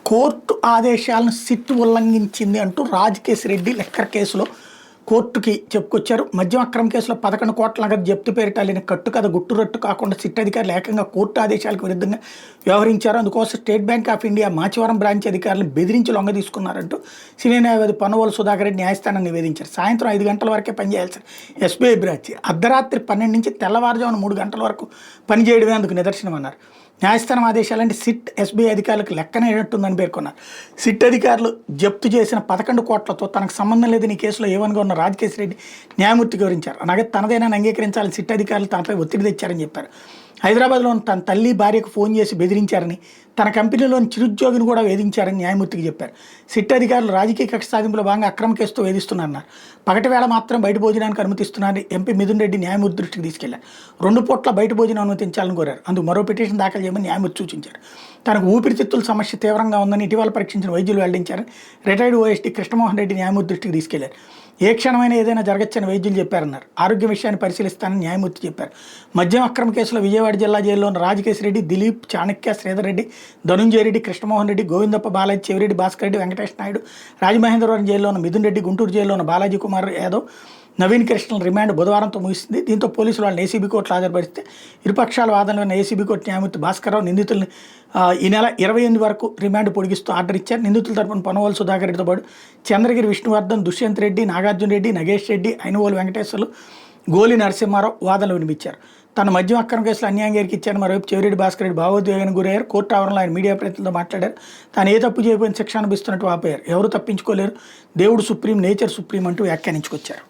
Court ఆదేశాలను SIT ఉల్లంఘించింది అంటూ Rajakesh Reddy liquor కేసులో కోర్టుకి చెప్పుకొచ్చారు. మద్యం అక్రమ కేసులో 11 కోట్ల నగదు జప్తు పేరిట వెళ్ళిన కట్టుకథ గుట్టురట్టు కాకుండా సిట్ అధికారులు ఏకంగా కోర్టు ఆదేశాలకు విరుద్ధంగా వ్యవహరించారు. అందుకోసం State Bank of India Machavaram branch అధికారులు బెదిరించి లొంగ తీసుకున్నారంటూ సీనియర్ న్యాయవాది పొన్నవోలు సుధాకర్ రెడ్డి న్యాయస్థానాన్ని నివేదించారు. సాయంత్రం 5 గంటల వరకే పనిచేయాల్సి ఎస్బీఐ బ్రాంచ్ అర్ధరాత్రి 12 నుంచి తెల్లవారుజామున 3 గంటల వరకు పనిచేయడమే అందుకు నిదర్శనం అన్నారు. న్యాయస్థానం ఆదేశాలంటే సిట్ ఎస్బీఐ అధికారులకు లెక్కనేటట్టుందని పేర్కొన్నారు. సిట్ అధికారులు జప్తు చేసిన 11 కోట్లతో తనకు సంబంధం లేదని ఈ కేసులో ఏవన్గా ఉన్న రాజకేశ్ రెడ్డి న్యాయమూర్తి వివరించారు. నగదు తనదైనా అంగీకరించాలని సిట్ అధికారులు తనపై ఒత్తిడి తెచ్చారని చెప్పారు. హైదరాబాద్లోని తన తల్లి భార్యకు ఫోన్ చేసి బెదిరించారని, తన కంపెనీలోని చిరుద్యోగిని కూడా వేధించారని న్యాయమూర్తికి చెప్పారు. సిట్ అధికారులు రాజకీయ కక్ష సాధింపులో భాగంగా అక్రమ కేసుతో వేధిస్తున్నారన్నారు. పగటి వేళ మాత్రం బయట భోజనానికి అనుమతిస్తున్నారని ఎంపీ మిథున్ రెడ్డి న్యాయమూర్తి దృష్టికి తీసుకెళ్లారు. 2 పూట్ల బయట భోజనం అనుమతించాలని కోరారు. అందుకు మరో పిటిషన్ దాఖలు చేయమని న్యాయమూర్తి సూచించారు. తనకు ఊపిరితిత్తుల సమస్య తీవ్రంగా ఉందని ఇటీవల పరీక్షించిన వైద్యులు వెల్లడించారని రిటైర్డ్ ఓఎస్డీ కృష్ణమోహన్ రెడ్డి న్యాయమూర్తి దృష్టికి తీసుకెళ్లారు. ఏ క్షణమైనా ఏదైనా జరగచ్చని వైద్యులు చెప్పారన్నారు. ఆరోగ్య విషయాన్ని పరిశీలిస్తానని న్యాయమూర్తి చెప్పారు. మద్యం అక్రమ కేసులో విజయవాడ జిల్లా జైల్లోని రాజకేశ్ రెడ్డి, దిలీప్, చాణక్య, శ్రీధర్ రెడ్డి, ధనుంజయ రెడ్డి, కృష్ణమోహన్ రెడ్డి, గోవిందప్ప, బాలాజీ, చెవిరెడ్డి, భాస్కర్ రెడ్డి, వెంకటేష్ నాయుడు, రాజమహేంద్రవరం జైల్లో ఉన్న మిథున్ రెడ్డి, గుంటూరు జైల్లో ఉన్న బాలాజీ కుమార్ యాదవ్, నవీన్ కృష్ణన్ రిమాండ్ బుధవారంతో ముగిసింది. దీంతో పోలీసులు వాళ్ళని ఏసీబీ కోర్టులో హాజరుపరిస్తే ఇరుపక్షాల వాదనలో ఏసీబీ కోర్టు న్యాయమూర్తి భాస్కర్రావు నిందితుల్ని ఈ నెల 28 వరకు రిమాండ్ పొడిగిస్తూ ఆర్డర్ ఇచ్చారు. నిందితుల తరపున పొన్నవోలు సుధాకర్ రెడ్డితో పాటు చంద్రగిరి విష్ణువర్ధన్, దుష్యంత్ రెడ్డి, నాగార్జున రెడ్డి, నగేష్ రెడ్డి, ఐనవోలు వెంకటేశ్వర్లు, గోలి నరసింహారావు వాదనలు వినిపించారు. తన మద్యం అక్రమ కేసులో అన్యాయంగా ఇచ్చారని మరోవైపు చెవిరెడ్డి భాస్కర్ రెడ్డి భావోద్వేగానికి గురయ్యారు. కోర్టు ఆవరణలో ఆయన మీడియా ప్రతినిధులతో మాట్లాడారు. తాను ఏ తప్పు చేయకపోయిన శిక్ష అనిపిస్తున్నట్టు ఆపారు. ఎవరు తప్పించుకోలేరు, దేవుడు సుప్రీం, నేచర్ సుప్రీం అంటూ వ్యాఖ్యానించుకొచ్చారు.